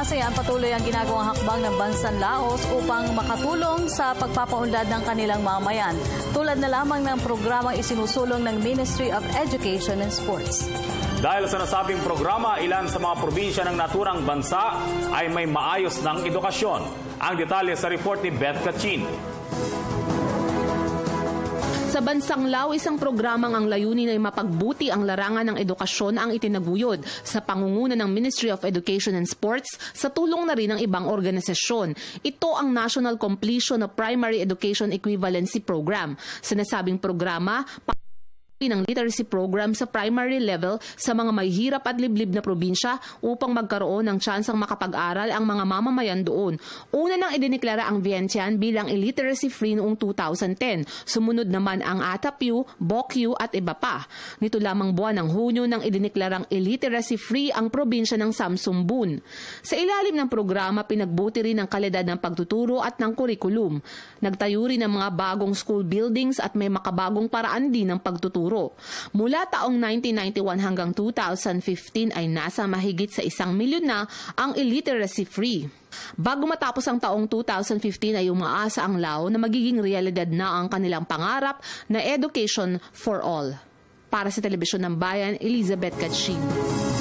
ASEAN patuloy ang ginagawang hakbang ng bansang Laos upang makatulong sa pagpapaunlad ng kanilang mamayan, tulad na lamang ng programang isinusulong ng Ministry of Education and Sports. Dahil sa nasabing programa, ilan sa mga probinsya ng naturang bansa ay may maayos ng edukasyon. Ang detalye sa report ni Beth Kachin. Sa bansang Lao, isang programang ang layunin ay mapagbuti ang larangan ng edukasyon ang itinaguyod sa pangunguna ng Ministry of Education and Sports sa tulong na rin ng ibang organisasyon. Ito ang National Completion of Primary Education Equivalency Program. Sa nasabing programa, ng literacy program sa primary level sa mga may hirap at liblib na probinsya upang magkaroon ng tsansang makapag-aral ang mga mamamayan doon. Una nang idineklara ang Vientiane bilang illiteracy-free noong 2010. Sumunod naman ang Atapue, Bokyu at iba pa. Nito lamang buwan ng Hunyo nang idineklarang illiteracy-free ang probinsya ng Samsumbun. Sa ilalim ng programa, pinagbuti rin ang kalidad ng pagtuturo at ng kurikulum. Nagtayo rin ng mga bagong school buildings at may makabagong paraan din ng pagtuturo. Mula taong 1991 hanggang 2015 ay nasa mahigit sa 1 milyon na ang illiteracy-free. Bago matapos ang taong 2015 ay umaasa ang Lao na magiging realidad na ang kanilang pangarap na education for all. Para sa Telebisyon ng Bayan, Elizabeth Kachin.